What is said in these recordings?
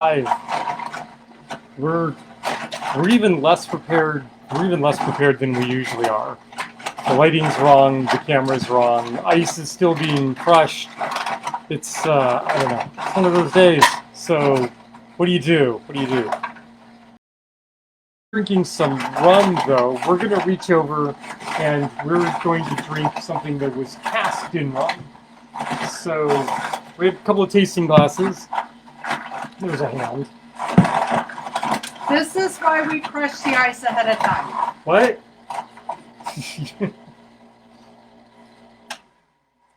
Hi. We're we're even less prepared. We're even less prepared than we usually are. The lighting's wrong. The camera's wrong. Ice is still being crushed. It's I don't know. It's one of those days. So, what do you do? What do you do? Drinking some rum though. We're gonna reach over and we're going to drink something that was cast in rum. So we have a couple of tasting glasses. There's a Hound. This is why we crush the ice ahead of time. What?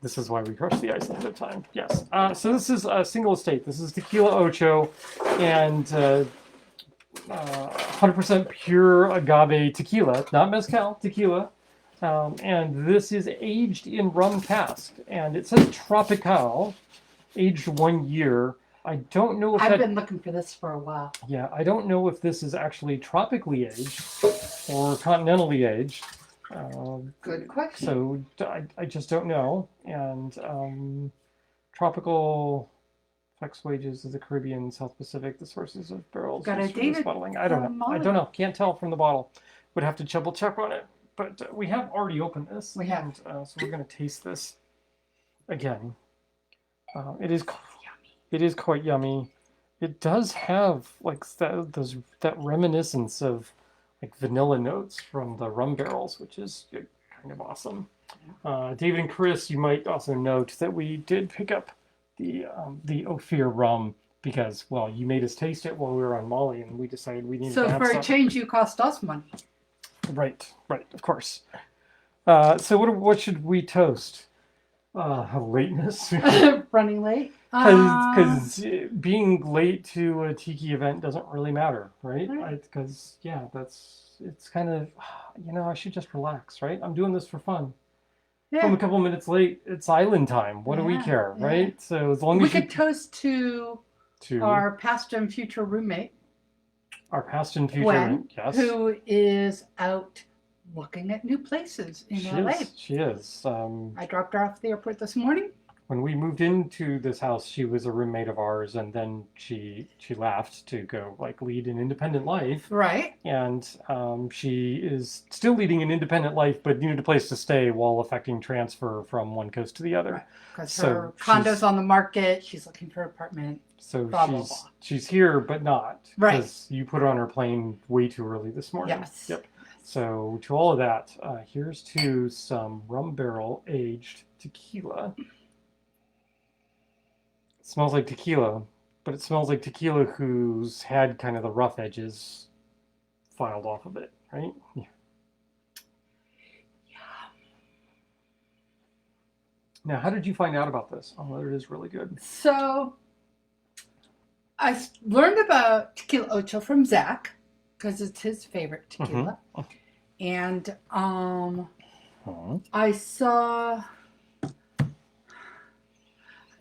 This is why we crush the ice ahead of time. Yes. So this is a single estate. This is Tequila Ocho, and 100% pure agave tequila, not mezcal, tequila. And this is aged in rum cask, and it says Tropical, aged 1 year. I don't know if I've been looking for this for a while. Yeah, I don't know if this is actually tropically aged or continentally aged. Good question. So I just don't know. And tropical flex wages of the Caribbean, South Pacific, the sources of barrels Got a used for this dated bottling. I don't know. Molly. I don't know. Can't tell from the bottle. Would have to double check on it. But we have already opened this. We have. And, so we're going to taste this again. It is quite yummy. It does have like that reminiscence of like vanilla notes from the rum barrels, which is kind of awesome. David and Chris, you might also note that we did pick up the Ophir rum because, well, you made us taste it while we were on Molly, and we decided we needed to have for some. a change, you cost us money. Right, of course. So what should we toast? Lateness. Running late. Because being late to a tiki event doesn't really matter, right? Because it's kind of, I should just relax, right? I'm doing this for fun. Yeah. If I'm a couple minutes late, it's island time. What do we care, right? So as long as we could toast to our past and future roommate. Our past and future Gwen, yes. Who is out looking at new places in LA. She is. I dropped her off at the airport this morning. When we moved into this house, she was a roommate of ours, and then she left to go like lead an independent life. Right. And she is still leading an independent life, but needed a place to stay while effecting transfer from one coast to the other. Because her condo's on the market. She's looking for an apartment. So blah, she's here, but not. Right. Because you put her on her plane way too early this morning. Yes. Yep. So to all of that, here's to some rum barrel aged tequila. It smells like tequila, but it smells like tequila who's had kind of the rough edges filed off of it, right? Yeah. Now, how did you find out about this? Oh, it is really good. So, I learned about Tequila Ocho from Zach, because it's his favorite tequila. And I saw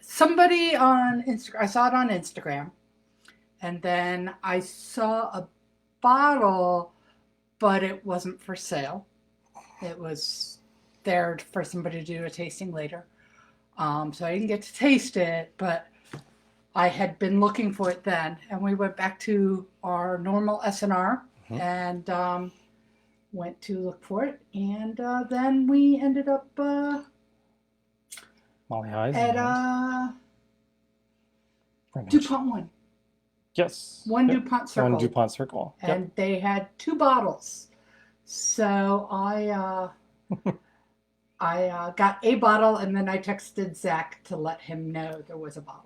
somebody on Instagram. I saw it on Instagram. And then I saw a bottle, but it wasn't for sale. It was there for somebody to do a tasting later. So I didn't get to taste it, but I had been looking for it then. And we went back to our normal SNR and went to look for it. And then we ended up Molly Highs at DuPont 1. Yes. One DuPont Circle. One DuPont Circle. And they had 2 bottles. So I got a bottle, and then I texted Zach to let him know there was a bottle.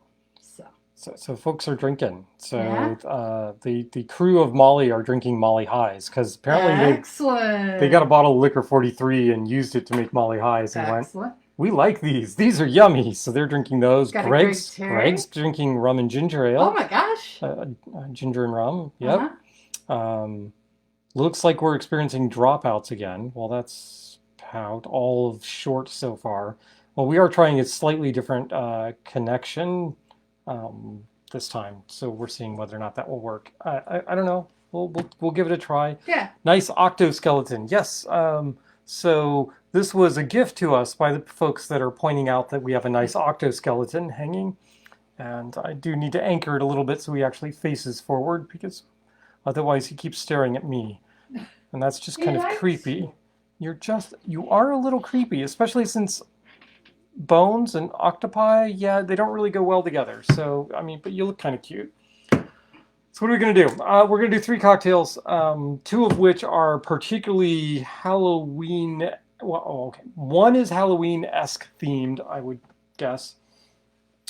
So folks are drinking. So the crew of Molly are drinking Molly Highs because apparently they got a bottle of Liquor 43 and used it to make Molly Highs and went, we like these. These are yummy. So they're drinking those. Greg's drinking rum and ginger ale. Oh my gosh. Ginger and rum. Yep. Looks like we're experiencing dropouts again. Well, that's about all of short so far. Well, we are trying a slightly different connection this time, so we're seeing whether or not that will work. I don't know. We'll give it a try. Yeah. Nice octoskeleton. Yes. So this was a gift to us by the folks that are pointing out that we have a nice octoskeleton hanging, And I do need to anchor it a little bit so he actually faces forward, because otherwise he keeps staring at me. And that's just kind of creepy. You are a little creepy, especially since bones and octopi, yeah, they don't really go well together. So, I mean, but you look kind of cute. So what are we going to do? We're going to do 3 cocktails, 2 of which are particularly Halloween. Well, okay. One is Halloween-esque themed, I would guess.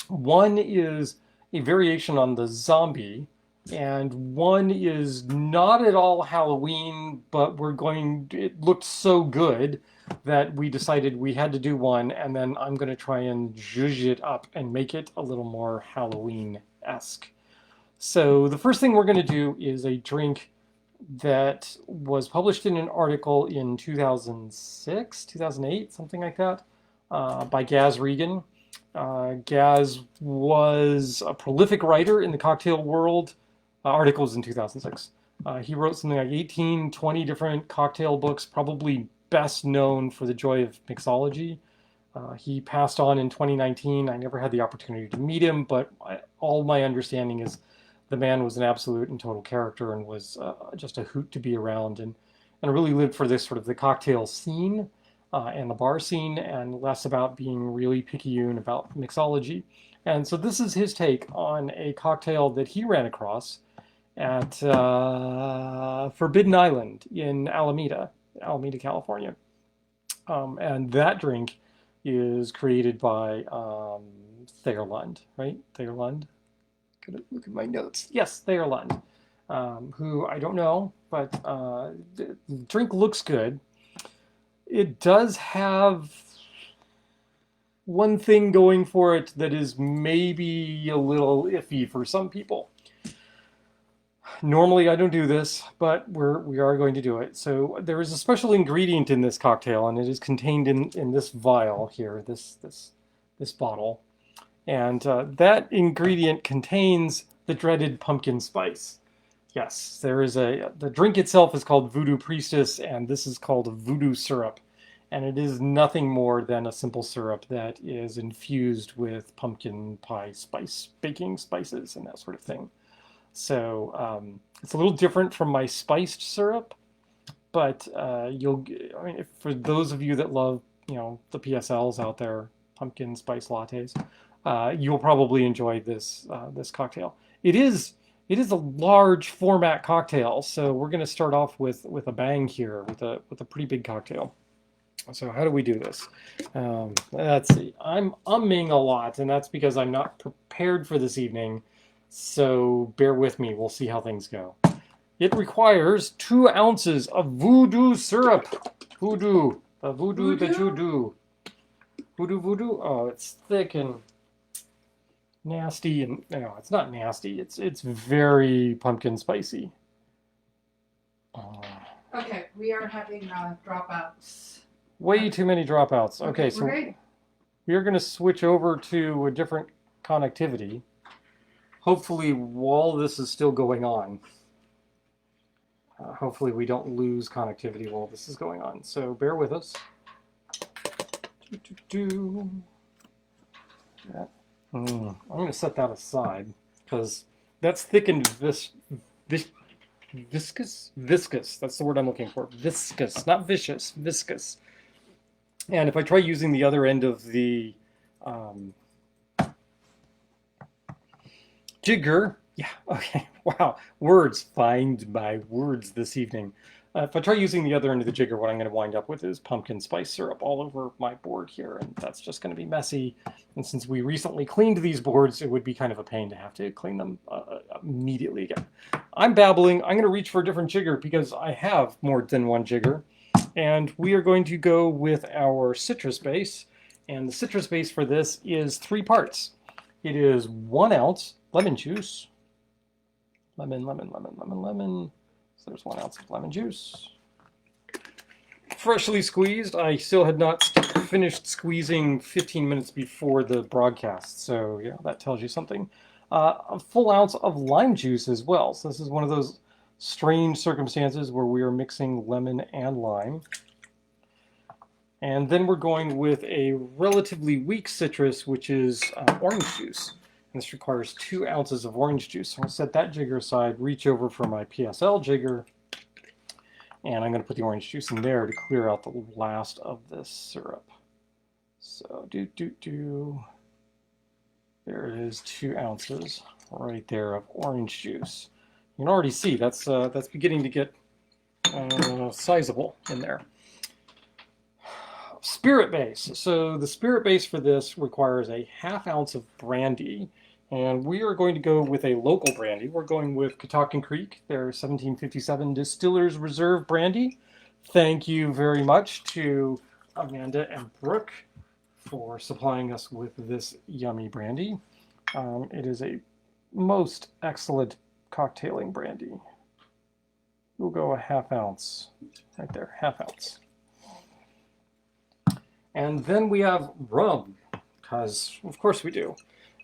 One is a variation on the zombie, and one is not at all Halloween, but it looked so good that we decided we had to do one, and then I'm going to try and zhuzh it up and make it a little more Halloween-esque. So the first thing we're going to do is a drink that was published in an article in 2006, 2008, something like that, by Gaz Regan. Gaz was a prolific writer in the cocktail world. Articles in 2006. He wrote something like 18, 20 different cocktail books, probably best known for The Joy of Mixology. He passed on in 2019. I never had the opportunity to meet him, but all my understanding is the man was an absolute and total character and was just a hoot to be around, and really lived for this sort of the cocktail scene and the bar scene, and less about being really picayune about mixology. And so this is his take on a cocktail that he ran across at Forbidden Island in Alameda, California. And that drink is created by Thayer Lund, right? Thayer Lund? Gotta look at my notes. Yes, Thayer Lund, who I don't know, but the drink looks good. It does have one thing going for it that is maybe a little iffy for some people. Normally I don't do this, but we are going to do it. So there is a special ingredient in this cocktail, and it is contained in this vial here, this bottle. And that ingredient contains the dreaded pumpkin spice. Yes, the drink itself is called Voodoo Priestess, and this is called a Voodoo syrup. And it is nothing more than a simple syrup that is infused with pumpkin pie spice, baking spices, and that sort of thing. So it's a little different from my spiced syrup, but for those of you that love, the PSLs out there, pumpkin spice lattes, you'll probably enjoy this cocktail. It is a large format cocktail, so we're going to start off with a bang here, with a pretty big cocktail. So how do we do this? Let's see. I'm umming a lot, and that's because I'm not prepared for this evening. So bear with me. We'll see how things go. It requires 2 ounces of Voodoo syrup. Voodoo. The Voodoo that you do. Voodoo. Oh, it's thick and nasty, and no, it's not nasty. It's very pumpkin spicy. Okay, we are having dropouts. Way too many dropouts. Okay, so we are going to switch over to a different connectivity. Hopefully, while this is still going on. Hopefully, we don't lose connectivity while this is going on. So bear with us. Yeah. I'm going to set that aside because that's thickened viscous. That's the word I'm looking for. Viscous, not vicious. Viscous. And if I try using the other end of the jigger, yeah, okay, wow, words, find my words this evening. If I try using the other end of the jigger, what I'm going to wind up with is pumpkin spice syrup all over my board here, and that's just going to be messy. And since we recently cleaned these boards, it would be kind of a pain to have to clean them immediately again. I'm babbling. I'm going to reach for a different jigger because I have more than one jigger. And we are going to go with our citrus base. And the citrus base for this is 3 parts. It is 1 ounce lemon juice. Lemon. So there's 1 ounce of lemon juice. Freshly squeezed. I still had not finished squeezing 15 minutes before the broadcast. So yeah, that tells you something. A full ounce of lime juice as well. So this is one of those strange circumstances where we are mixing lemon and lime. And then we're going with a relatively weak citrus, which is orange juice. And this requires 2 ounces of orange juice. So I'll set that jigger aside, reach over for my PSL jigger, and I'm going to put the orange juice in there to clear out the last of this syrup. So there it is, 2 ounces right there of orange juice. You can already see that's beginning to get sizable in there. Spirit base. So the spirit base for this requires a 1/2 ounce of brandy, and we are going to go with a local brandy. We're going with Catoctin Creek, their 1757 Distillers Reserve brandy. Thank you very much to Amanda and Brooke for supplying us with this yummy brandy. It is a most excellent cocktailing brandy. We'll go a 1/2 ounce right there, 1/2 ounce. And then we have rum, because of course we do.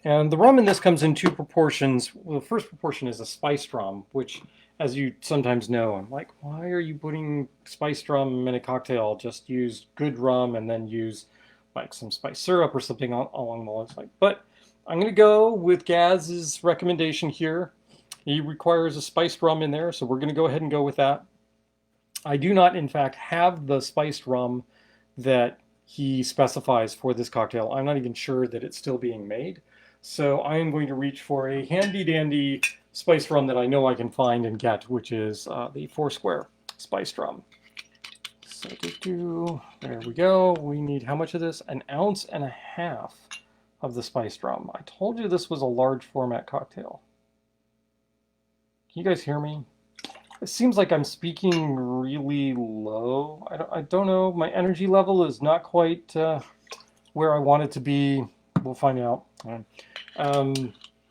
And the rum in this comes in 2 proportions. Well, the first proportion is a spiced rum, which, as you sometimes know, I'm like, why are you putting spiced rum in a cocktail? Just use good rum and then use like some spiced syrup or something along those lines. But I'm going to go with Gaz's recommendation here. He requires a spiced rum in there, so we're going to go ahead and go with that. I do not, in fact, have the spiced rum that he specifies for this cocktail. I'm not even sure that it's still being made. So I am going to reach for a handy dandy spiced rum that I know I can find and get, which is the Foursquare spiced rum. So there we go. We need how much of this? 1.5 ounces of the spiced rum. I told you this was a large format cocktail. Can you guys hear me? It seems like I'm speaking really low. I don't know. My energy level is not quite where I want it to be. We'll find out.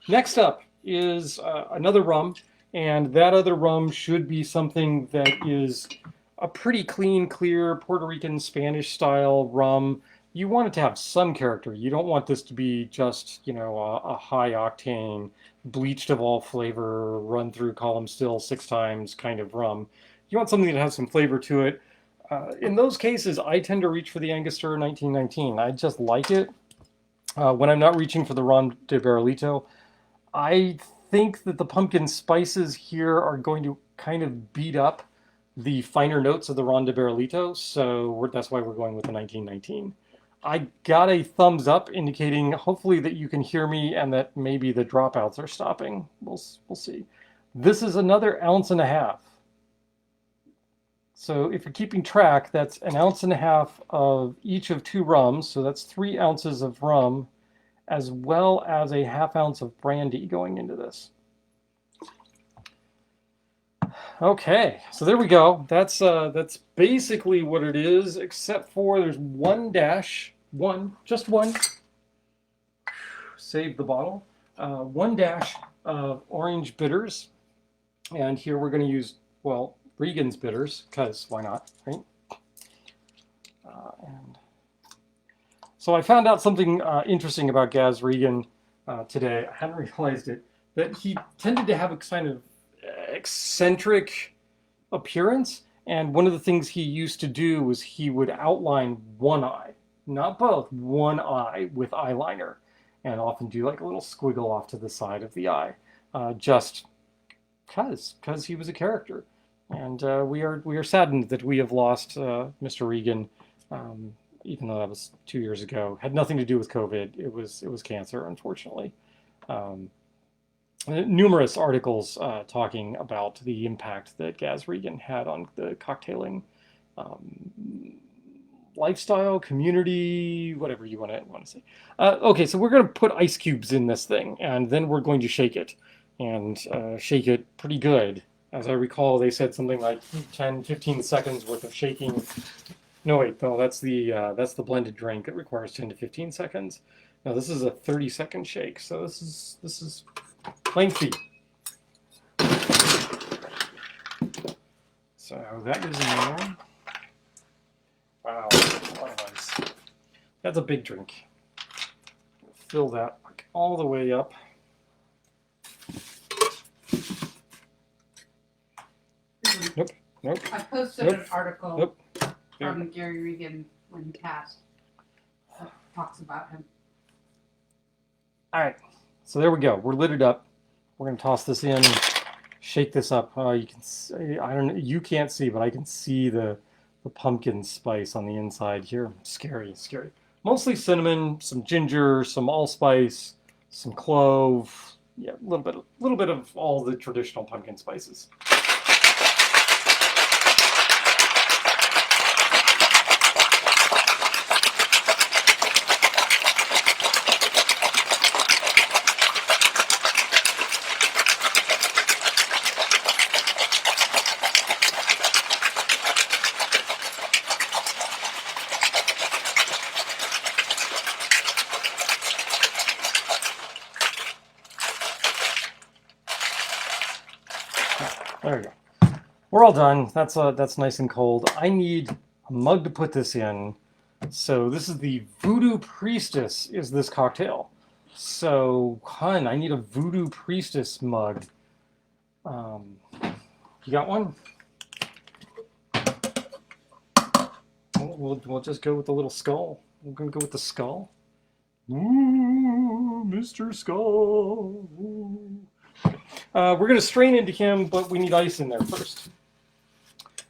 Next up is another rum, and that other rum should be something that is a pretty clean, clear Puerto Rican Spanish style rum. You want it to have some character. You don't want this to be just, you know, a high octane, bleached of all flavor, run through column still 6 times kind of rum. You want something that has some flavor to it. In those cases, I tend to reach for the Angostura 1919. I just like it. When I'm not reaching for the Ron de Barrilito, I think that the pumpkin spices here are going to kind of beat up the finer notes of the Ron de Barrilito, so that's why we're going with the 1919. I got a thumbs up indicating hopefully that you can hear me and that maybe the dropouts are stopping. We'll see. This is another 1.5 ounces. So if you're keeping track, that's 1.5 ounces of each of 2 rums. So that's 3 ounces of rum, as well as a 1/2 ounce of brandy going into this. Okay, so there we go. That's basically what it is, except for there's just one. Save the bottle. 1 dash of orange bitters, and here we're going to use, well, Regan's bitters, because why not, right? And so I found out something interesting about Gaz Regan today. I hadn't realized it, that he tended to have a kind of eccentric appearance, and one of the things he used to do was he would outline one eye, not both, one eye with eyeliner, and often do like a little squiggle off to the side of the eye, just because he was a character. And we are saddened that we have lost Mr. Regan, even though that was 2 years ago. Had nothing to do with COVID. It was cancer, unfortunately. Numerous articles talking about the impact that Gaz Regan had on the cocktailing lifestyle, community, whatever you want to say. Okay, so we're going to put ice cubes in this thing, and then we're going to shake it, and shake it pretty good. As I recall, they said something like 10, 15 seconds worth of shaking. No, wait, no, that's the blended drink. It requires 10 to 15 seconds. Now this is a 30-second shake, so this is lengthy. So that goes in there. Wow, a lot of ice. That's a big drink. Fill that all the way up. Nope. I posted an article Nope. from Gary Regan when he passed that talks about him. All right. So there we go. We're lit it up. We're gonna toss this in, shake this up. You can see, I don't know, you can't see, but I can see the pumpkin spice on the inside here. Scary, scary. Mostly cinnamon, some ginger, some allspice, some clove. Yeah, a little bit of all the traditional pumpkin spices. There we go. We're all done. That's nice and cold. I need a mug to put this in. So this is the Voodoo Priestess is this cocktail. So, hun, I need a Voodoo Priestess mug. You got one? We'll just go with the little skull. We're gonna go with the skull. Ooh, Mr. Skull. Ooh. We're gonna strain into him, but we need ice in there first.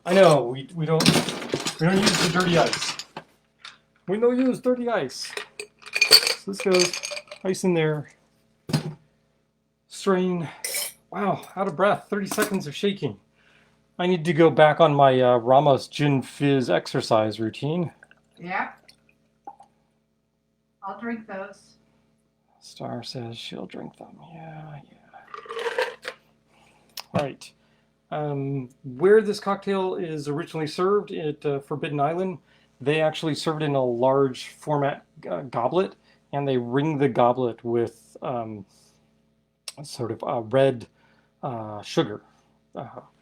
I know we don't use the dirty ice. We don't use dirty ice. So this goes ice in there. Strain. Wow, out of breath. 30 seconds of shaking. I need to go back on my Ramos Gin Fizz exercise routine. Yeah. I'll drink those. Star says she'll drink them. Yeah. All right. Where this cocktail is originally served at Forbidden Island, they actually serve it in a large format goblet, and they ring the goblet with sort of red sugar.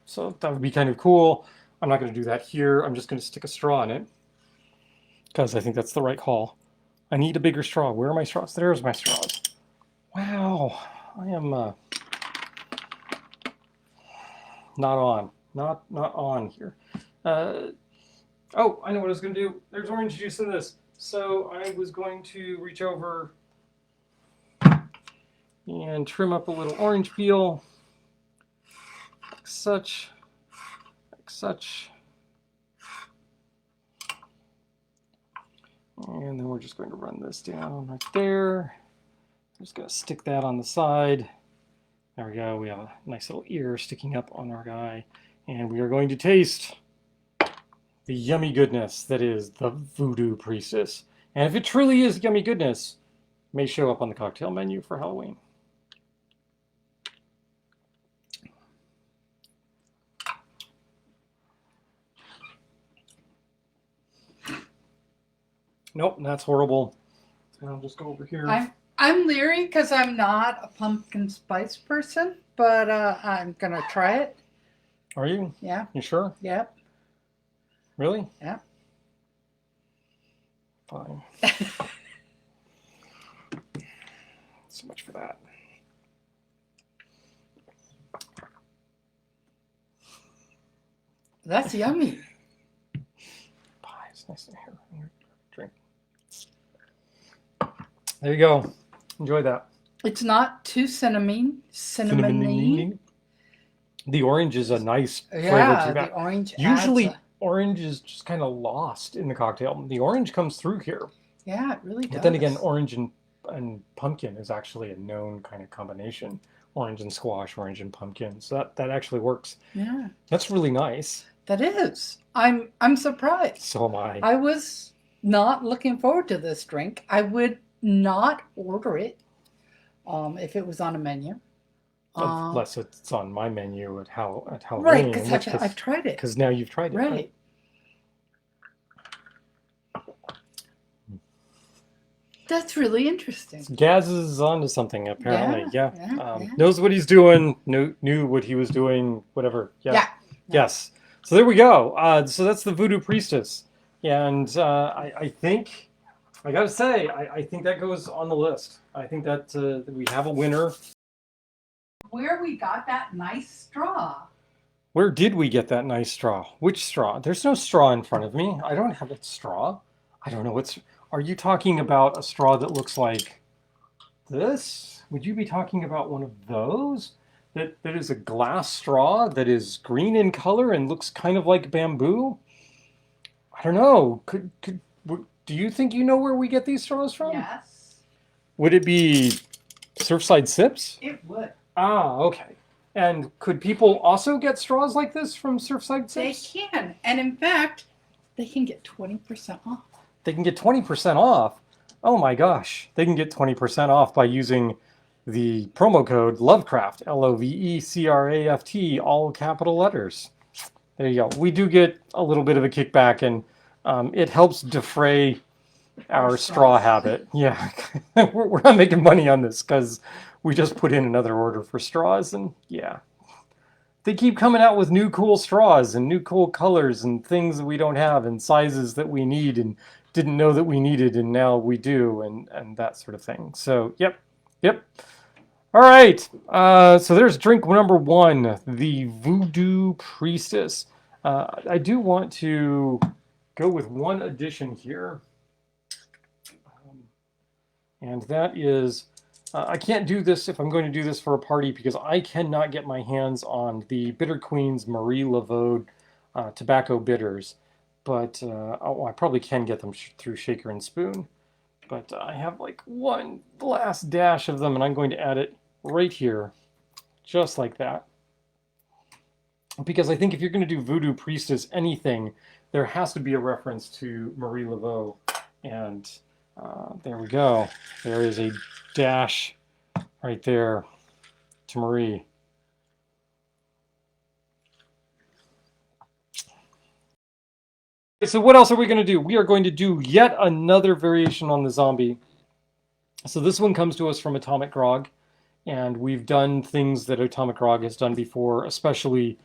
So that would be kind of cool. I'm not going to do that here. I'm just going to stick a straw in it because I think that's the right call. I need a bigger straw. Where are my straws? There's my straws. Wow. I am not on here. Oh, I know what I was going to do. There's orange juice in this. So I was going to reach over and trim up a little orange peel. Like such. And then we're just going to run this down right there. Just going to stick that on the side. There we go. We have a nice little ear sticking up on our guy. And we are going to taste the yummy goodness that is the Voodoo Priestess. And if it truly is yummy goodness, it may show up on the cocktail menu for Halloween. Nope, that's horrible. So I'll just go over here. I'm leery because I'm not a pumpkin spice person, but I'm gonna try it. Are you? Yeah. You sure? Yep. Really? Yeah. Fine. So much for that. That's yummy. Pie. It's nice to hear. Drink. There you go. Enjoy that. It's not too cinnamony. The orange is a nice flavor Yeah, to the that. orange. Usually, orange is just kind of lost in the cocktail. The orange comes through here. Yeah, it really does. But then again, orange and pumpkin is actually a known kind of combination. Orange and squash, orange and pumpkin. So that actually works. Yeah. That's really nice. That is. I'm surprised. So am I. I was not looking forward to this drink. I would not order it if it was on a menu. Unless it's on my menu at Halloween. Right, because I've tried it. Because now you've tried it. Right. That's really interesting. Gaz is onto something, apparently. Yeah. Yeah. Knows what he's doing, knew what he was doing, whatever. Yeah. Yes. So there we go. So that's the Voodoo Priestess. And I think, I got to say, I think that goes on the list. I think that we have a winner. Where we got that nice straw. Where did we get that nice straw? Which straw? There's no straw in front of me. I don't have a straw. I don't know what's... Are you talking about a straw that looks like this? Would you be talking about one of those? That is a glass straw that is green in color and looks kind of like bamboo? I don't know. Do you think you know where we get these straws from? Yes, Would it be Surfside Sips? it would. Ah, okay. And could people also get straws like this from Surfside They Sips? can. And in fact, they can get 20% off. They can get 20% off. Oh my gosh. They can get 20% off by using the promo code Lovecraft, Lovecraft, all capital letters. There you go. We do get a little bit of a kickback, and it helps defray our straw habit. Yeah. We're not making money on this because we just put in another order for straws, and yeah. They keep coming out with new cool straws and new cool colors and things that we don't have and sizes that we need and didn't know that we needed and now we do and that sort of thing. So, yep. All right. So there's drink number one, the Voodoo Priestess. I do want to go with one addition here. And that is, I can't do this if I'm going to do this for a party because I cannot get my hands on the Bitter Queen's Marie Laveau tobacco bitters. But I probably can get them through Shaker and Spoon. But I have like one last dash of them, and I'm going to add it right here, just like that. Because I think if you're going to do Voodoo Priestess anything, there has to be a reference to Marie Laveau. And there we go. There is a dash right there to Marie. So what else are we going to do? We are going to do yet another variation on the zombie. So this one comes to us from Atomic Grog, and we've done things that Atomic Grog has done before, especially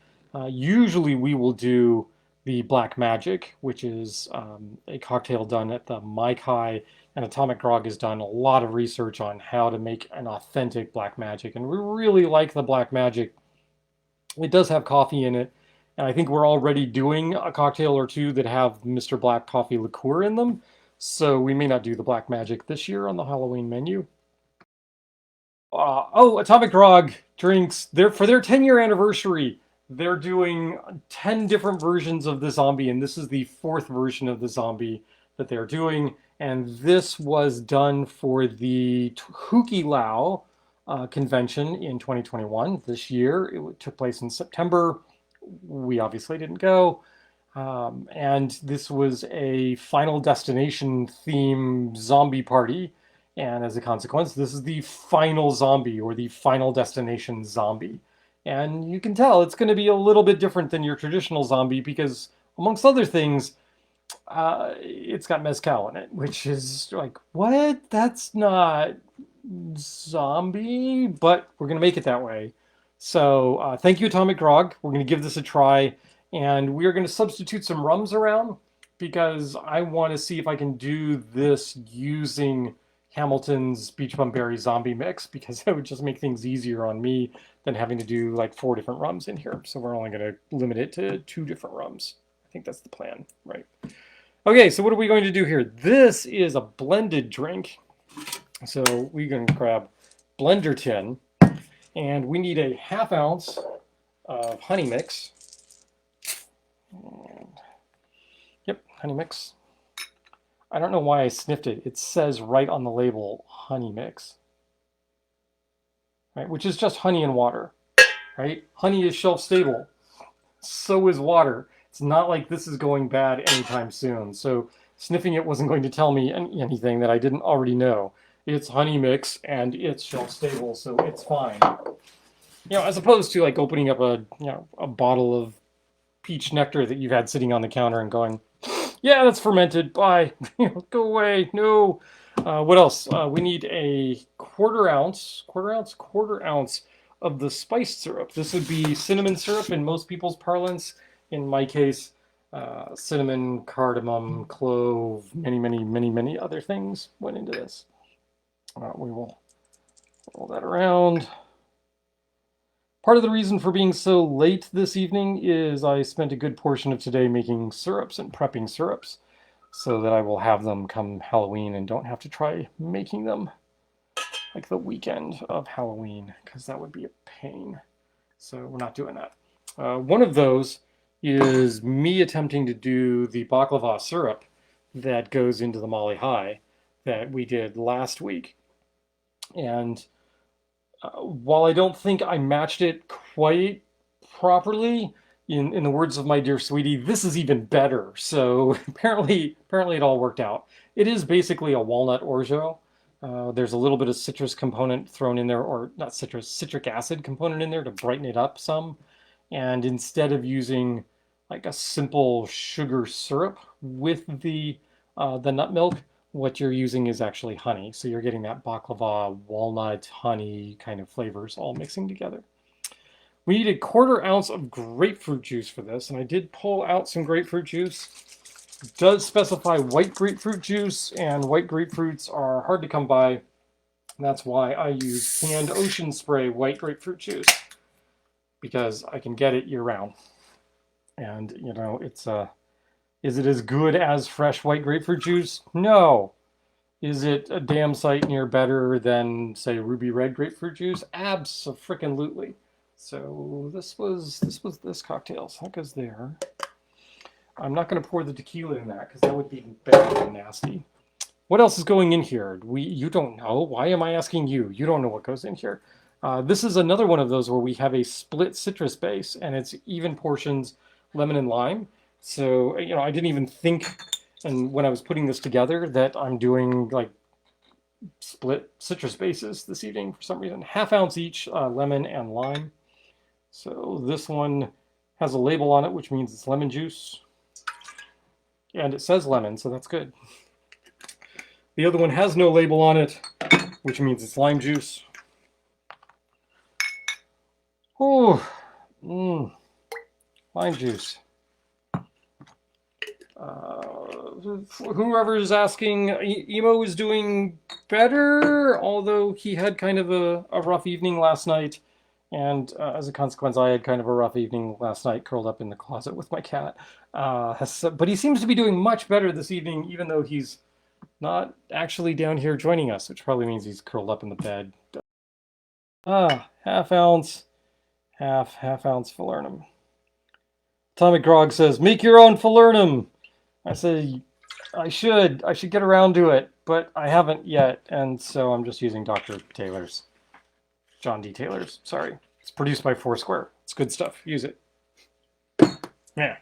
usually we will do the Black Magic, which is a cocktail done at the Mai Kai, and Atomic Grog has done a lot of research on how to make an authentic Black Magic, and we really like the Black Magic. It does have coffee in it, and I think we're already doing a cocktail or two that have Mr. Black coffee liqueur in them, so we may not do the Black Magic this year on the Halloween menu. Atomic Grog drinks for their 10-year anniversary. They're doing 10 different versions of the zombie, and this is the fourth version of the zombie that they're doing. And this was done for the Huki Lao convention in 2021. This year, it took place in September. We obviously didn't go. And this was a Final Destination theme zombie party. And as a consequence, this is the final zombie or the Final Destination zombie. And you can tell it's going to be a little bit different than your traditional zombie because, amongst other things, it's got mezcal in it, which is like, what? That's not zombie, but we're going to make it that way. So thank you, Atomic Grog. We're going to give this a try, and we are going to substitute some rums around because I want to see if I can do this using Hamilton's Beach Bum Berry Zombie Mix because that would just make things easier on me than having to do like 4 different rums in here. So we're only going to limit it to 2 different rums. I think that's the plan, right? Okay, so what are we going to do here? This is a blended drink. So we're going to grab blender tin, and we need a 1/2 ounce of honey mix. And, yep, honey mix. I don't know why I sniffed it. It says right on the label, honey mix, right? Which is just honey and water, right? Honey is shelf stable. So is water. It's not like this is going bad anytime soon. So sniffing it wasn't going to tell me anything that I didn't already know. It's honey mix and it's shelf stable, so it's fine. You know, as opposed to like opening up a bottle of peach nectar that you've had sitting on the counter and going, yeah, that's fermented. Bye. Go away. No. What else? We need a quarter ounce of the spiced syrup. This would be cinnamon syrup in most people's parlance. In my case, cinnamon, cardamom, clove, many other things went into this. We will roll that around. Part of the reason for being so late this evening is I spent a good portion of today making syrups and prepping syrups so that I will have them come Halloween and don't have to try making them. like the weekend of Halloween, because that would be a pain. So we're not doing that. One of those is me attempting to do the baklava syrup that goes into the Molly High that we did last week. And while I don't think I matched it quite properly, in the words of my dear sweetie, this is even better. So apparently it all worked out. It is basically a walnut orgeat. There's a little bit of citrus component thrown in there, or not citrus, citric acid component in there to brighten it up some. And instead of using like a simple sugar syrup with the nut milk, what you're using is actually honey. So you're getting that baklava, walnut, honey kind of flavors all mixing together. We need a 1/4 ounce of grapefruit juice for this, and I did pull out some grapefruit juice. It does specify white grapefruit juice, and white grapefruits are hard to come by. That's why I use canned Ocean Spray white grapefruit juice, because I can get it year round. And, you know, is it as good as fresh white grapefruit juice? No. Is it a damn sight near better than, say, ruby red grapefruit juice? Abso-frickin-lutely. So this was this cocktail. So that goes there. I'm not going to pour the tequila in that because that would be bad and nasty. What else is going in here? You don't know. Why am I asking you? You don't know what goes in here. This is another one of those where we have a split citrus base, and it's even portions lemon and lime. So, you know, I didn't even think, and when I was putting this together, that I'm doing like split citrus bases this evening for some reason. 1/2 ounce each, lemon and lime. So this one has a label on it, which means it's lemon juice. And it says lemon, so that's good. The other one has no label on it, which means it's lime juice. Oh, lime juice. Whoever is asking, Emo is doing better, although he had kind of a rough evening last night. And as a consequence, I had kind of a rough evening last night, curled up in the closet with my cat. But he seems to be doing much better this evening, even though he's not actually down here joining us, which probably means he's curled up in the bed. 1/2 ounce, half ounce falernum. Atomic Grog says, make your own falernum. I say, I should get around to it, but I haven't yet, and so I'm just using Dr. Taylor's. John D. Taylor's, sorry. It's produced by Foursquare. It's good stuff. Use it. Yeah.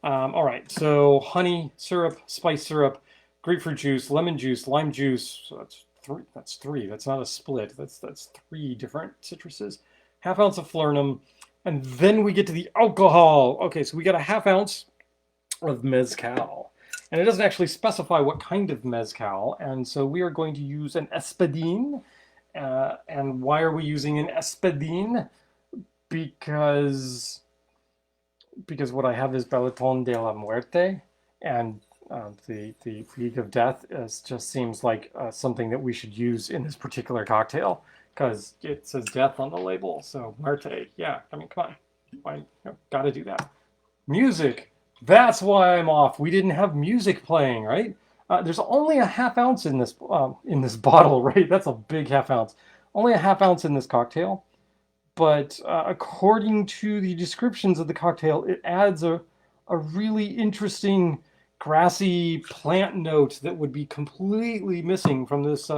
All right, so honey syrup, spice syrup, grapefruit juice, lemon juice, lime juice. So that's three. That's not a split. That's 3 different citruses. 1/2 ounce of falernum, and then we get to the alcohol. Okay, so we got a 1/2 ounce of mezcal. And it doesn't actually specify what kind of mezcal, and so we are going to use an espadin. And why are we using an espadin? Because what I have is Balaton de la Muerte, and the League of Death just seems like something that we should use in this particular cocktail, because it says death on the label. So Muerte, yeah, I mean, come on, why, gotta do that. Music. That's why I'm off. We didn't have music playing, right? There's only a 1/2 ounce in this bottle, right? That's a big 1/2 ounce. Only a 1/2 ounce in this cocktail, but according to the descriptions of the cocktail, it adds a really interesting grassy plant note that would be completely missing from this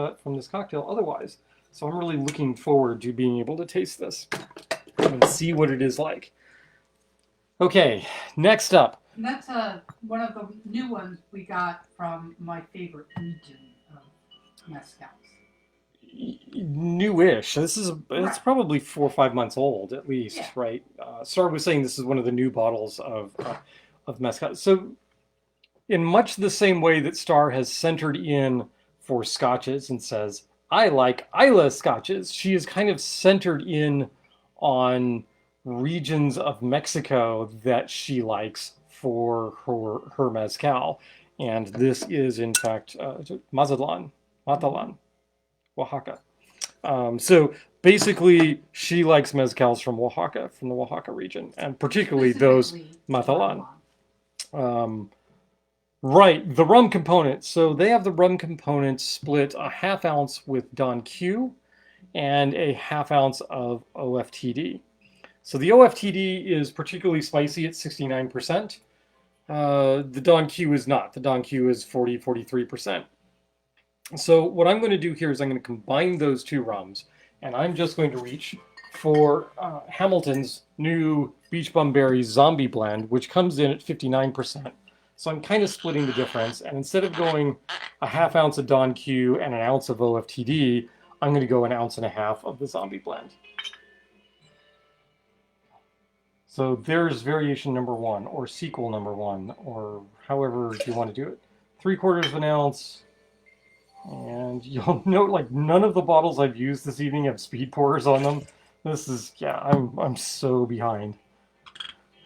cocktail otherwise. So I'm really looking forward to being able to taste this and see what it is like. Okay, next up. And that's one of the new ones we got from my favorite region of mezcals. Newish. This is it's probably 4 or 5 months old at least, yeah. Right? Star was saying this is one of the new bottles of mezcal. So, in much the same way that Star has centered in for scotches and says, "I like Isla scotches," she is kind of centered in on regions of Mexico that she likes for her mezcal, and this is in fact Mazatlan, Oaxaca. So basically, she likes mezcals from Oaxaca, from the Oaxaca region, and particularly those Mazatlan. Right, the rum component. So they have the rum component split a 1/2 ounce with Don Q, and a ½ ounce of OFTD. So the OFTD is particularly spicy at 69%. The Don Q is not. The Don Q is 43%. So what I'm going to do here is I'm going to combine those two rums, and I'm just going to reach for Hamilton's new Beach Bum Berry Zombie Blend, which comes in at 59%. So I'm kind of splitting the difference, and instead of going a ½ ounce of Don Q and an ounce of OFTD, I'm going to go an ounce and a half of the Zombie Blend. So there's variation number 1, or sequel number 1, or however you want to do it. 3/4 of an ounce. And you'll note, like, none of the bottles I've used this evening have speed pourers on them. This is, yeah, I'm so behind.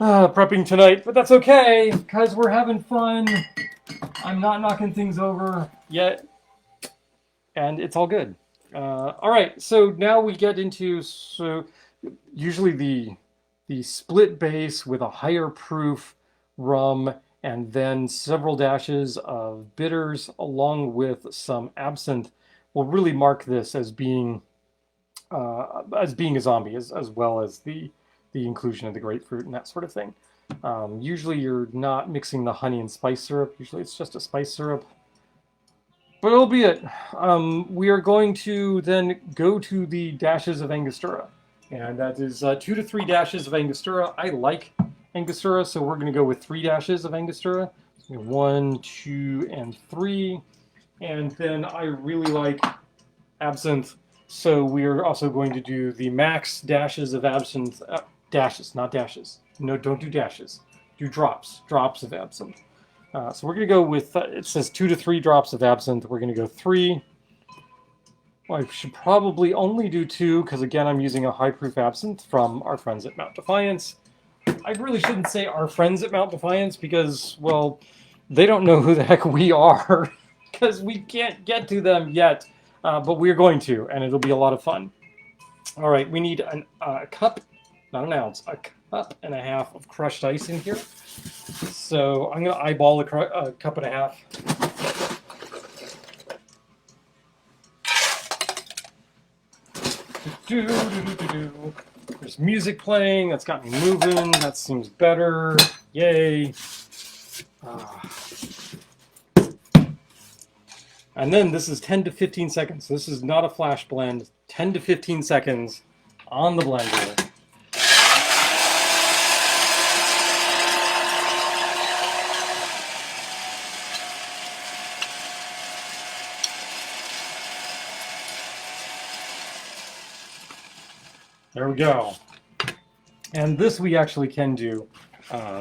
Prepping tonight, but that's okay, because we're having fun. I'm not knocking things over yet, and it's all good. All right, so now we get into, usually the split base with a higher proof rum, and then several dashes of bitters along with some absinthe will really mark this as being a zombie, as well as the inclusion of the grapefruit and that sort of thing. Usually you're not mixing the honey and spice syrup. Usually it's just a spice syrup. But albeit, we are going to then go to the dashes of Angostura. And that is 2 to 3 dashes of Angostura. I like Angostura, so we're going to go with 3 dashes of Angostura. 1, 2, and 3. And then I really like absinthe, so we are also going to do the max dashes of absinthe. Dashes, not dashes. No, don't do dashes. Do drops of absinthe. So we're going to go with, it says 2 to 3 drops of absinthe. We're going to go 3. Well, I should probably only do 2, because again, I'm using a high-proof absinthe from our friends at Mount Defiance. I really shouldn't say our friends at Mount Defiance, because, well, they don't know who the heck we are, because we can't get to them yet, but we're going to, and it'll be a lot of fun. All right, we need a cup, not an ounce, a cup and a half of crushed ice in here. So I'm going to eyeball a cup and a half. There's music playing. That's got me moving. That seems better. Yay. And then this is 10 to 15 seconds. This is not a flash blend. 10 to 15 seconds on the blender. There we go. And this we actually can do,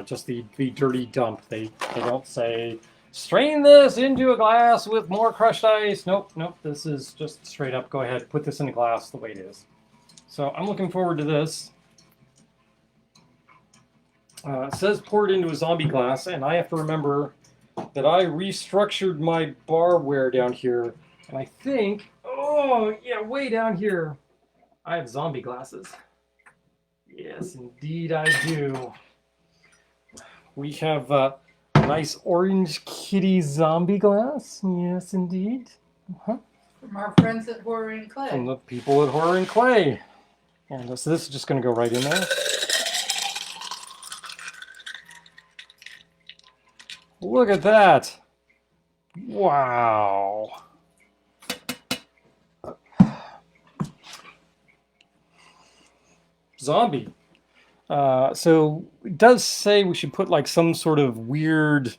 just the dirty dump. They don't say, strain this into a glass with more crushed ice. Nope, this is just straight up, go ahead, put this in a glass the way it is. So I'm looking forward to this. It says pour it into a zombie glass, and I have to remember that I restructured my barware down here, and I think, oh yeah, way down here, I have zombie glasses. Yes, indeed I do. We have a nice orange kitty zombie glass. Yes, indeed. From our friends at Horror and Clay. From the people at Horror and Clay. And so this is just going to go right in there. Look at that. Wow. Zombie. So it does say we should put like some sort of weird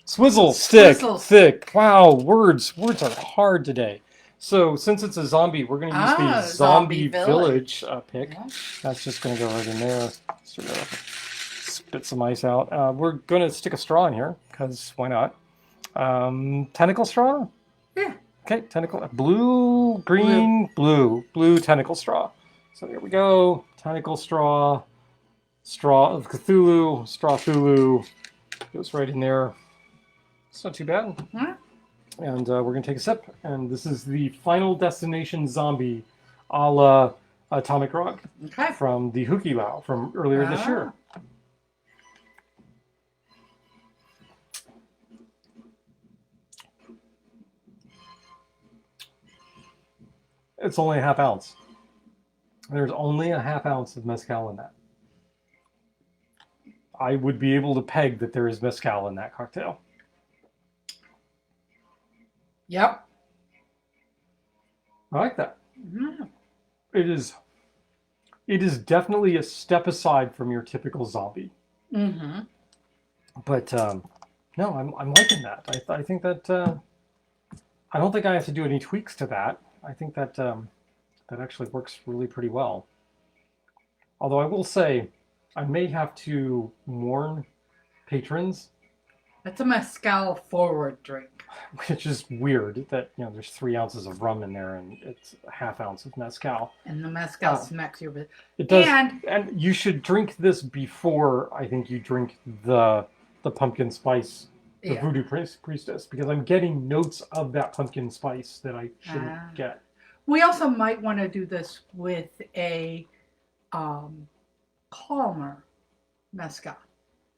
swizzle stick thick. Wow, words are hard today. So since it's a zombie, we're going to use the Zombie Village pick. Yeah. That's just going to go right in there. Sort of spit some ice out. We're going to stick a straw in here because why not? Tentacle straw? Yeah. Okay, tentacle, blue, green, blue tentacle straw. So there we go, tentacle straw, straw of Cthulhu, straw Thulu, goes right in there. It's not too bad. Huh? And we're gonna take a sip, and this is the Final Destination Zombie a la Atomic Rock from the Hukilau from earlier this year. it's only a half ounce. There's only a half ounce of mezcal in that. I would be able to peg that there is mezcal in that cocktail. Yep. I like that. Mm-hmm. It is definitely a step aside from your typical zombie. Mm-hmm. But no, I'm liking that. I think that I don't think I have to do any tweaks to that. I think that that actually works really pretty well. Although I will say, I may have to warn patrons, That's a mezcal forward drink. which is weird that there's 3 ounces of rum in there and it's a half ounce of mezcal. And the mezcal smacks your bit. It does, and you should drink this before I think you drink the pumpkin spice, the Voodoo Priestess, because I'm getting notes of that pumpkin spice that I shouldn't get. We also might want to do this with a calmer mezcal,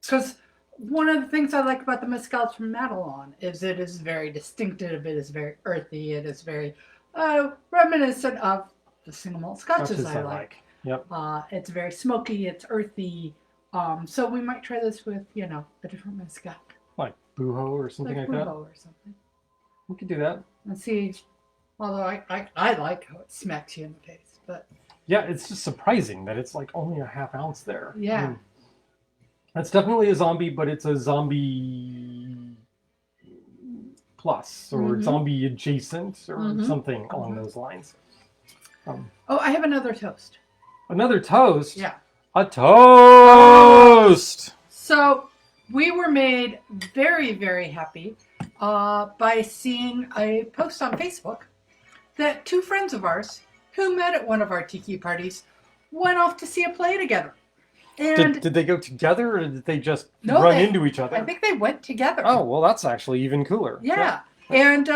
because one of the things I like about the mezcals from Madelon is it is very distinctive. It is very earthy. It is very reminiscent of the single malt scotches I like. Yep. It's very smoky. It's earthy. So we might try this with a different mezcal, like Booho or something like that. Booho or something. We could do that. And see. Although I like how it smacks you in the face, but yeah, it's just surprising that it's like only a half ounce there. Yeah. I mean, that's definitely a zombie, but it's a zombie plus or zombie adjacent or something along those lines. I have another toast. Another toast? Yeah. A toast! So we were made very, very happy by seeing a post on Facebook that 2 friends of ours who met at one of our tiki parties went off to see a play together. And did they go together or did they just run into each other? I think they went together. Oh, well, that's actually even cooler. Yeah. And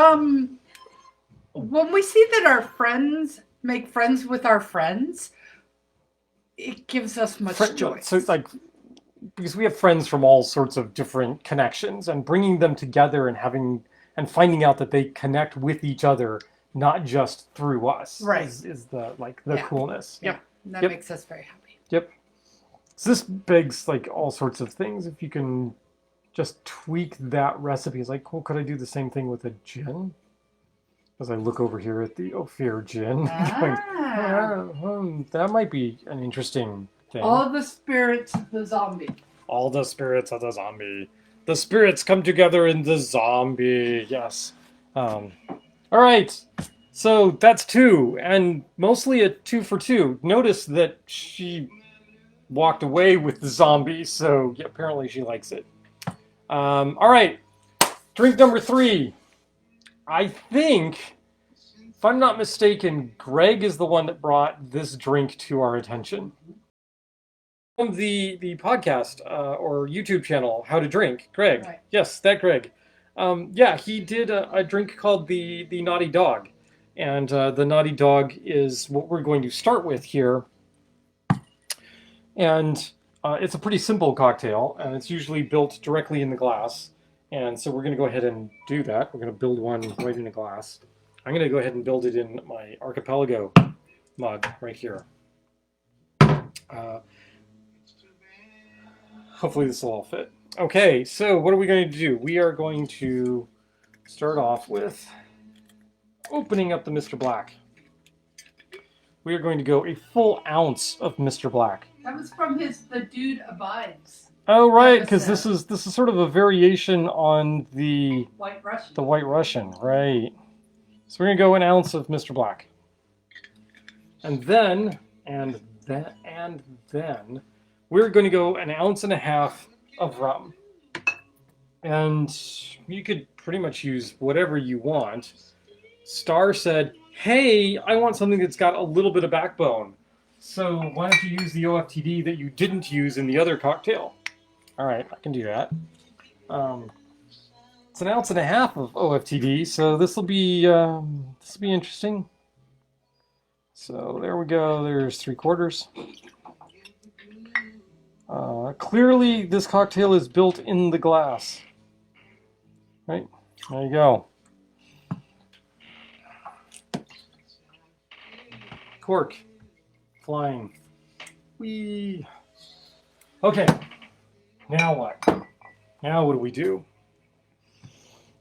when we see that our friends make friends with our friends, it gives us much joy. So it's like, because we have friends from all sorts of different connections, and bringing them together and finding out that they connect with each other, not just through us, right, is the coolness. Yeah, that makes us very happy. Yep. So this begs like all sorts of things. If you can just tweak that recipe, it's like, cool. Could I do the same thing with a gin? As I look over here at the Ophir gin, going, that might be an interesting thing. All the spirits of the zombie. All the spirits of the zombie. The spirits come together in the zombie. Yes. All right. So that's 2, and mostly a 2 for 2. Notice that she walked away with the zombie, so yeah, apparently she likes it. All right. Drink number 3. I think, if I'm not mistaken, Greg is the one that brought this drink to our attention. From the podcast or YouTube channel, How to Drink, Greg. Right. Yes, that Greg. Yeah, he did a drink called the Naughty Dog. And the Naughty Dog is what we're going to start with here. And it's a pretty simple cocktail, and it's usually built directly in the glass. And so we're going to go ahead and do that. We're going to build one right in a glass. I'm going to go ahead and build it in my Archipelago mug right here. Hopefully this will all fit. Okay, so what are we going to do? We are going to start off with opening up the Mr. Black. We are going to go a full ounce of Mr. Black. That was from The Dude Abides. Oh, right, because this is sort of a variation on the White Russian. The White Russian, right. So we're going to go an ounce of Mr. Black. And then we're going to go an ounce and a half of rum. And you could pretty much use whatever you want. Star said, hey, I want something that's got a little bit of backbone. So why don't you use the OFTD that you didn't use in the other cocktail? All right, I can do that. It's an ounce and a half of OFTD, so this will be interesting. So there we go. There's 3/4. Clearly, this cocktail is built in the glass. Right? There you go. cork, flying. Whee! Okay, now what? Now what do we do?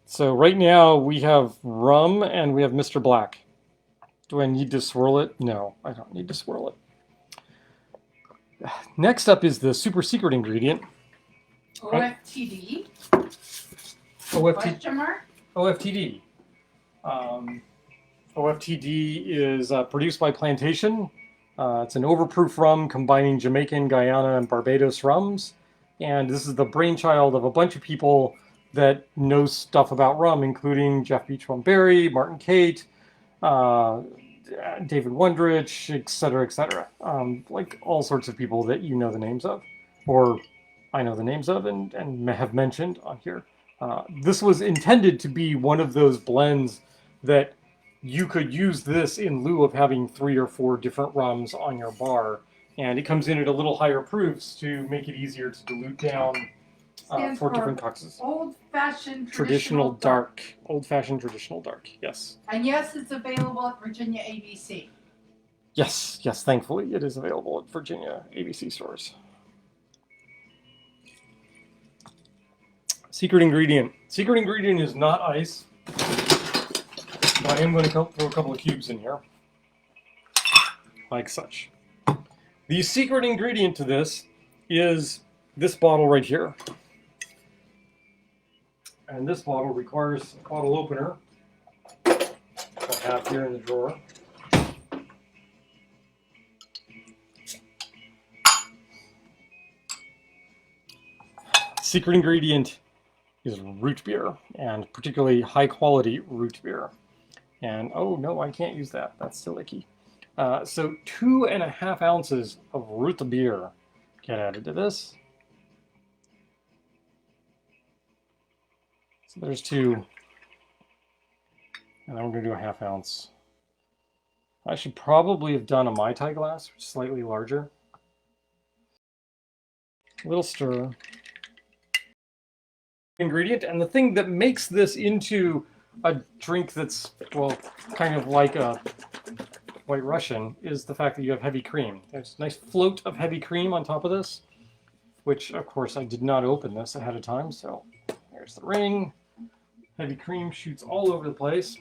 So right now we have rum and we have Mr. Black. Do I need to swirl it? No, I don't need to swirl it. Next up is the super secret ingredient. OFTD? OFT, Mark? OFTD. OFTD is produced by Plantation. It's an overproof rum combining Jamaican, Guyana, and Barbados rums. And this is the brainchild of a bunch of people that know stuff about rum, including Jeff Beachbum Berry, Martin Cate, David Wondrich, etc., etc. Like all sorts of people that you know the names of, or I know the names of and have mentioned on here. This was intended to be one of those blends that you could use this in lieu of having 3 or 4 different rums on your bar. And it comes in at a little higher proofs to make it easier to dilute down for different cocktails. Old-fashioned Traditional dark. Old-fashioned traditional dark, yes. And yes, it's available at Virginia ABC. Yes, yes, thankfully it is available at Virginia ABC stores. Secret ingredient. Secret ingredient is not ice. But I am going to throw a couple of cubes in here. Like such. The secret ingredient to this is this bottle right here. And this bottle requires a bottle opener. I have here in the drawer. Secret ingredient is root beer, and particularly high quality root beer. And oh no, I can't use that. That's still icky. So 2.5 ounces of root beer get added to this. So there's 2. And then we're going to do a 1/2 ounce. I should probably have done a Mai Tai glass, which is slightly larger. A little stir. Ingredient, and the thing that makes this into a drink that's, well, kind of like a White Russian is the fact that you have heavy cream. There's a nice float of heavy cream on top of this, which, of course, I did not open this ahead of time, so there's the ring. Heavy cream shoots all over the place.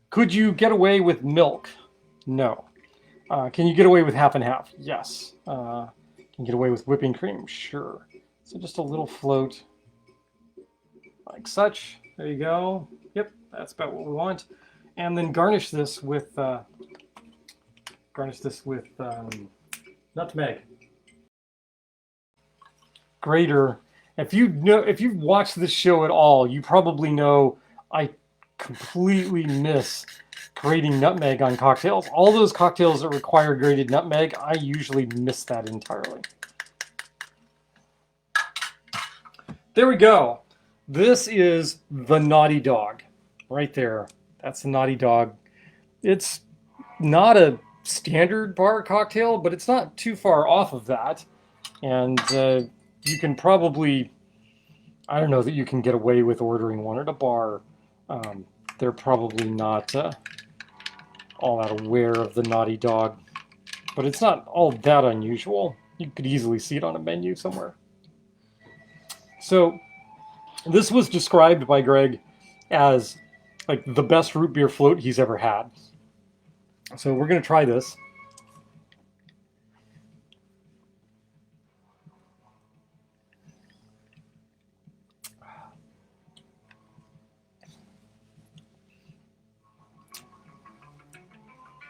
Could you get away with milk? No. Can you get away with 50/50? Yes. Can you get away with whipping cream? Sure. So just a little float, like such. There you go. Yep, that's about what we want. And then garnish this with nutmeg. Grater. If you've watched this show at all, you probably know I completely miss grating nutmeg on cocktails. All those cocktails that require grated nutmeg, I usually miss that entirely. There we go. This is the Naughty Dog right there. That's the Naughty Dog. It's not a standard bar cocktail, but it's not too far off of that. And you can probably, I don't know that you can get away with ordering one at a bar. They're probably not all that aware of the Naughty Dog, but it's not all that unusual. You could easily see it on a menu somewhere. So this was described by Greg as like the best root beer float he's ever had. So we're going to try this.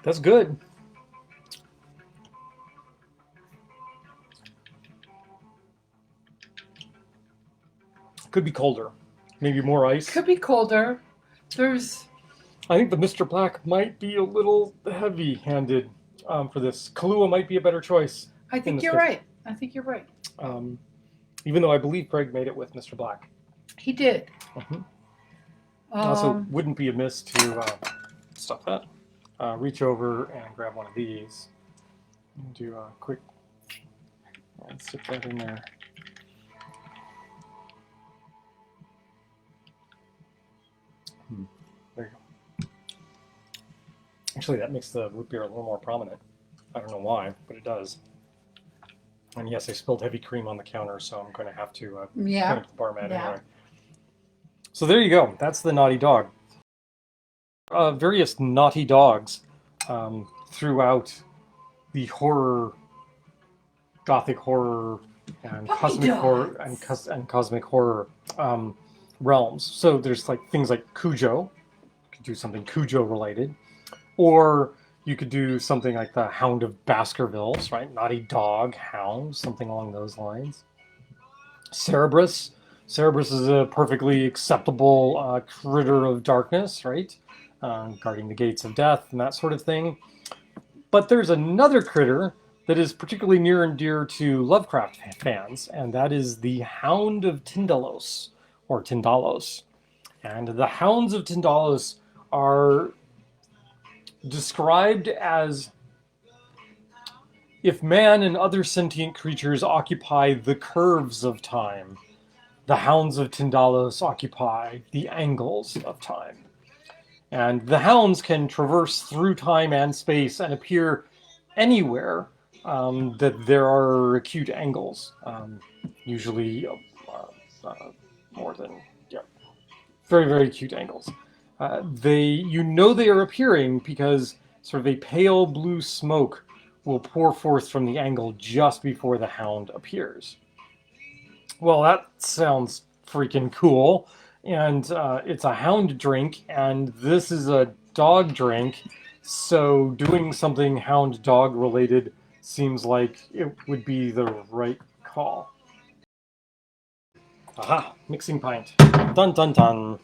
That's good. Could be colder. Maybe more ice. Could be colder. I think the Mr. Black might be a little heavy-handed for this. Kahlua might be a better choice. I think you're right. I think you're right. Even though I believe Greg made it with Mr. Black. He did. Mm-hmm. Also, wouldn't be amiss to stop that. Reach over and grab one of these. And do a quick. Let's stick that in there. There you go. Actually, that makes the root beer a little more prominent. I don't know why, but it does. And yes, I spilled heavy cream on the counter, so I'm going to have to Yeah. point to the barman Yeah. anyway. So there you go. That's the naughty dog. Various naughty dogs throughout the horror, gothic horror, and Puppy cosmic horror and cosmic horror realms. So there's like things like Cujo. You could do something Cujo related, or you could do something like the Hound of Baskervilles, right? Naughty dog, hound, something along those lines. Cerberus. Cerberus is a perfectly acceptable critter of darkness, right? Guarding the gates of death and that sort of thing. But there's another critter that is particularly near and dear to Lovecraft fans, and that is the Hound of Tindalos, or Tindalos. And the Hounds of Tindalos are described as if man and other sentient creatures occupy the curves of time, the Hounds of Tindalos occupy the angles of time. And the hounds can traverse through time and space and appear anywhere that there are acute angles, usually more than, yeah, very, very acute angles. You know they are appearing because sort of a pale blue smoke will pour forth from the angle just before the hound appears. Well, that sounds freaking cool. And it's a hound drink, and this is a dog drink. So doing something hound dog related seems like it would be the right call. Aha, mixing pint. Dun dun dun.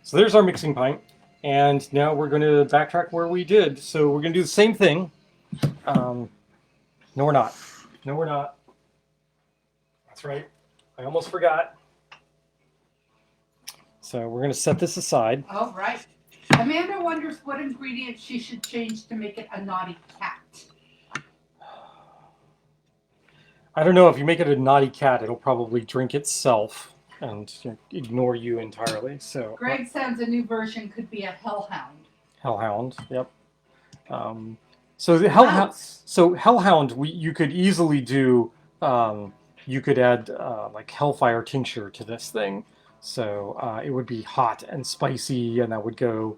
So there's our mixing pint. And now we're going to backtrack where we did. So we're going to do the same thing. No, we're not. No, we're not. That's right. I almost forgot. So we're going to set this aside. Oh, right. Amanda wonders what ingredients she should change to make it a naughty cat. I don't know. If you make it a naughty cat, it'll probably drink itself and ignore you entirely. So Greg says a new version could be a hellhound. Hellhound, yep. So the Hellhound. So Hellhound, you could easily do. You could add like Hellfire tincture to this thing, so it would be hot and spicy, and that would go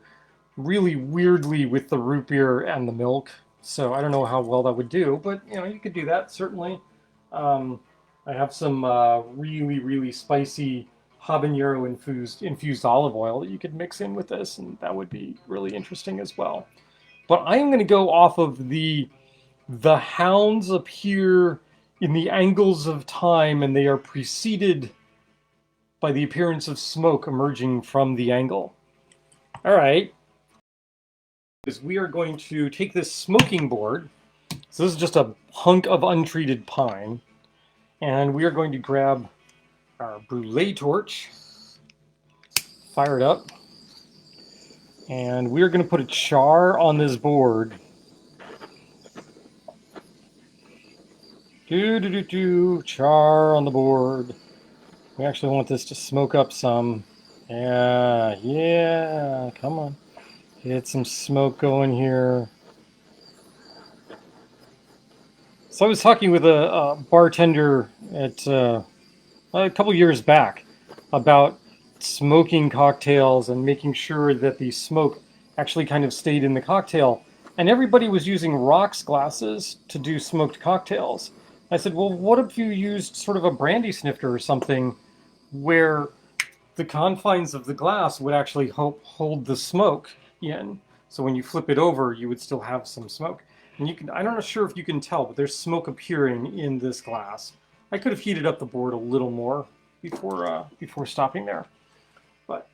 really weirdly with the root beer and the milk. So I don't know how well that would do, but you could do that certainly. I have some really, really spicy habanero infused olive oil that you could mix in with this, and that would be really interesting as well. But I am going to go off of the hounds appear in the angles of time, and they are preceded by the appearance of smoke emerging from the angle. All right. We are going to take this smoking board. So this is just a hunk of untreated pine. And we are going to grab our brûlée torch, fire it up, and we are going to put a char on this board. Char on the board. We actually want this to smoke up some. Yeah, come on. Get some smoke going here. So I was talking with a bartender at a couple years back about smoking cocktails and making sure that the smoke actually kind of stayed in the cocktail. And everybody was using rocks glasses to do smoked cocktails. I said, well, what if you used sort of a brandy snifter or something where the confines of the glass would actually help hold the smoke in? So when you flip it over, you would still have some smoke. And I'm not sure if you can tell, but there's smoke appearing in this glass. I could have heated up the board a little more before stopping there. But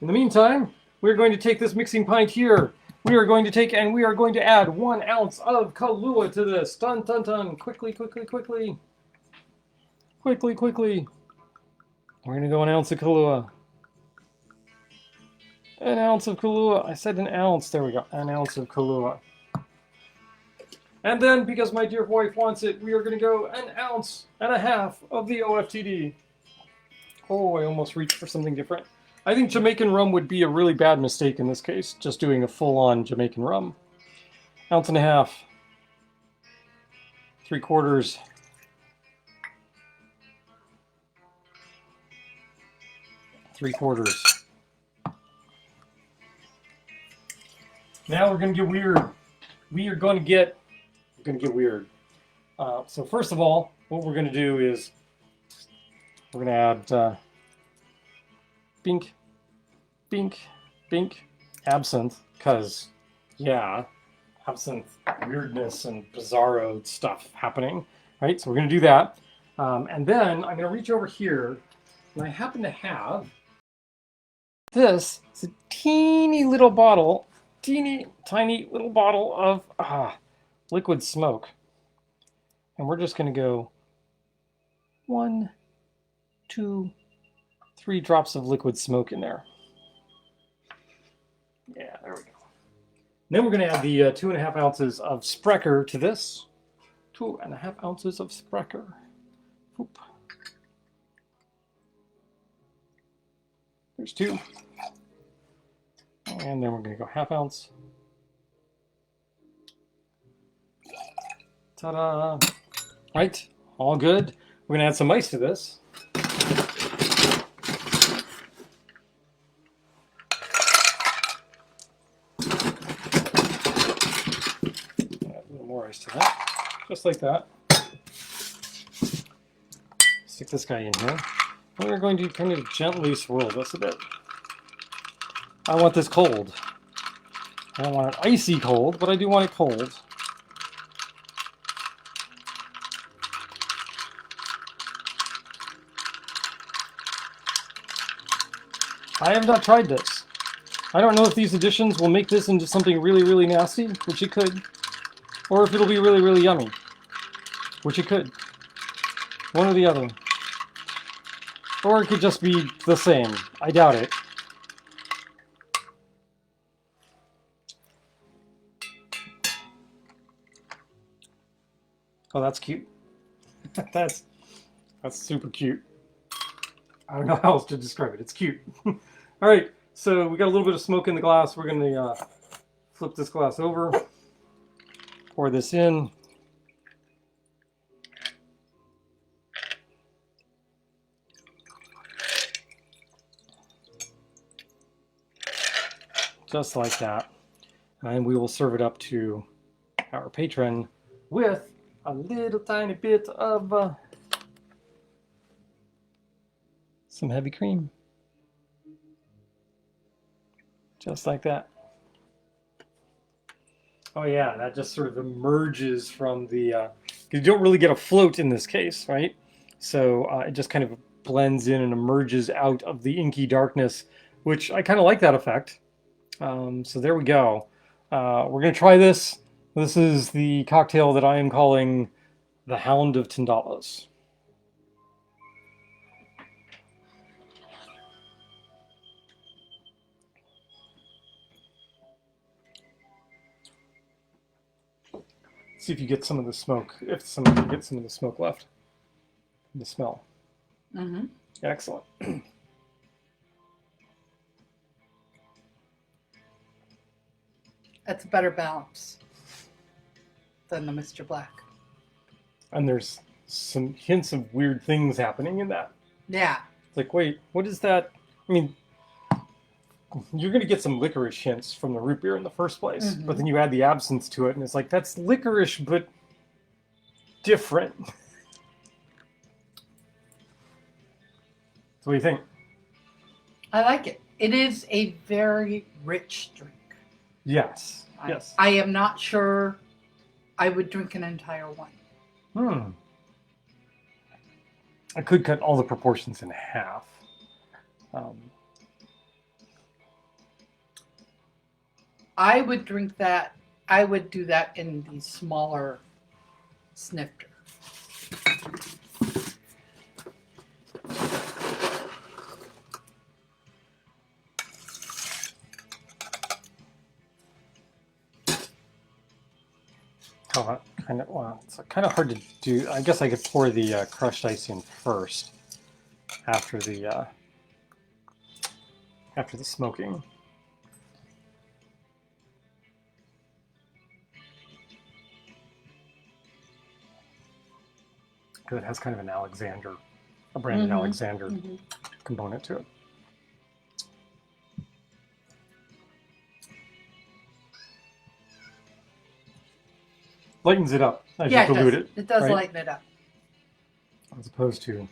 in the meantime, we're going to take this mixing pint here. We are going to add 1 ounce of Kahlua to this. Dun dun dun! Quickly, quickly, quickly, quickly, quickly. We're going to go 1 ounce of Kahlua. 1 ounce of Kahlua. I said 1 ounce. There we go. 1 ounce of Kahlua. And then, because my dear wife wants it, we are going to go 1.5 ounces of the OFTD. Oh, I almost reached for something different. I think Jamaican rum would be a really bad mistake in this case, just doing a full-on Jamaican rum. 1.5 ounces. 3/4. 3/4. Now we're gonna get weird. We're gonna get weird. So first of all, what we're gonna do is we're gonna add bink, bink, bink, absinthe, because yeah, absinthe weirdness and bizarro stuff happening, right? So we're gonna do that, and then I'm gonna reach over here, and I happen to have this. It's a teeny little bottle, teeny tiny little bottle of liquid smoke, and we're just gonna go 1, 2, 3 drops of liquid smoke in there. Yeah, there we go. Then we're going to add the 2.5 ounces of Sprecher to this. 2.5 ounces of Sprecher. Oop. There's 2. And then we're going to go 1/2 ounce. Ta-da! Right, all good. We're going to add some ice to this. More ice to that, just like that. Stick this guy in here. And we're going to kind of gently swirl this a bit. I want this cold. I don't want it icy cold, but I do want it cold. I have not tried this. I don't know if these additions will make this into something really, really nasty, which it could. Or if it'll be really, really yummy, which it could. One or the other. Or it could just be the same. I doubt it. Oh, that's cute. that's super cute. I don't know how else to describe it. It's cute. All right, so we got a little bit of smoke in the glass. We're going to flip this glass over. Pour this in. Just like that. And we will serve it up to our patron with a little tiny bit of some heavy cream. Just like that. Oh yeah, that just sort of emerges from the, you don't really get a float in this case, right? So it just kind of blends in and emerges out of the inky darkness, which I kind of like that effect. So there we go. We're going to try this. This is the cocktail that I am calling the Hound of Tindalos. See if you get some of the smoke, if some of you get some of the smoke left. The smell. Mm-hmm. Excellent. That's a better balance than the Mr. Black. And there's some hints of weird things happening in that. Yeah. It's like, wait, what is that? I mean, you're going to get some licorice hints from the root beer in the first place, but then you add the absinthe to it, and it's like, that's licorice, but different. So what do you think? I like it. It is a very rich drink. Yes. Yes. I am not sure I would drink an entire one. I could cut all the proportions in half. I would drink that. I would do that in the smaller snifter. Oh, kind of. Well, it's kind of hard to do. I guess I could pour the crushed ice in first, after the after the smoking. Because it has kind of an Alexander, a Brandon Alexander component to it. Lightens it up as you dilute it. It does right? lighten it up. As opposed to,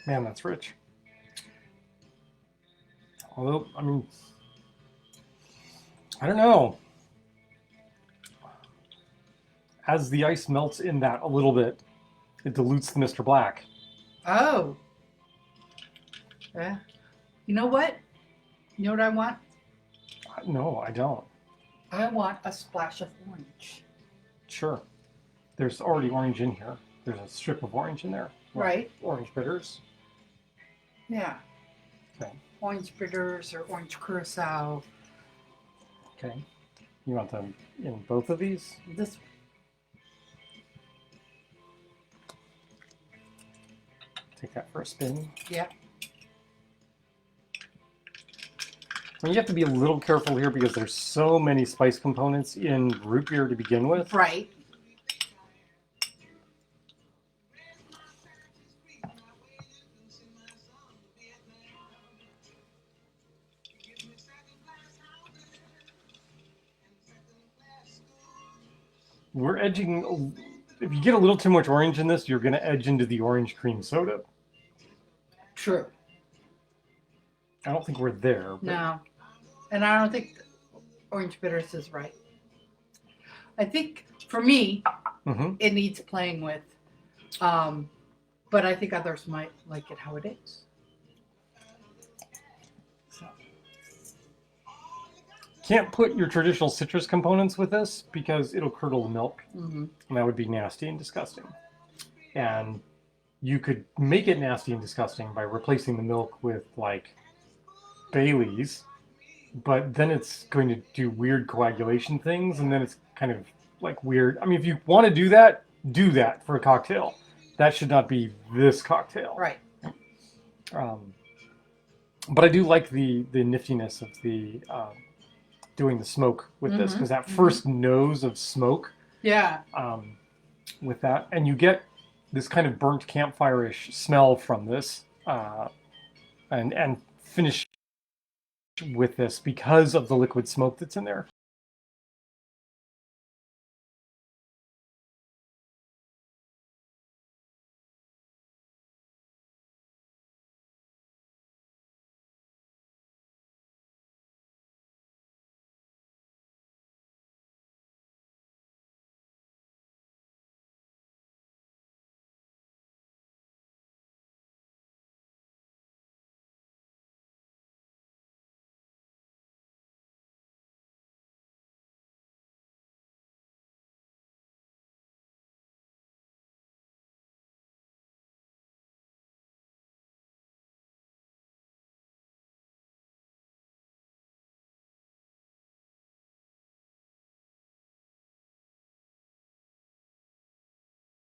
man, that's rich. Although, I mean, I don't know. As the ice melts in that a little bit, it dilutes the Mr. Black. Oh. Yeah. You know what? You know what I want? No, I don't. I want a splash of orange. Sure. There's already orange in here. There's a strip of orange in there. Right. Orange bitters. Yeah. Okay. Orange bitters or orange curacao. Okay. You want them in both of these? This. Take that for a spin. Yeah. And you have to be a little careful here because there's so many spice components in root beer to begin with. Right. We're edging, if you get a little too much orange in this, you're going to edge into the orange cream soda. True. I don't think we're there. But... No. And I don't think orange bitters is right. I think, for me, it needs playing with. But I think others might like it how it is. So. Can't put your traditional citrus components with this because it'll curdle the milk. Mm-hmm. And that would be nasty and disgusting. And you could make it nasty and disgusting by replacing the milk with, like, Bailey's, but then it's going to do weird coagulation things, and then it's kind of like weird. I mean, if you want to do that for a cocktail. That should not be this cocktail. Right. But I do like the niftiness of the doing the smoke with this, because that first nose of smoke. Yeah. With that, and you get this kind of burnt campfire-ish smell from this, and finish with this because of the liquid smoke that's in there.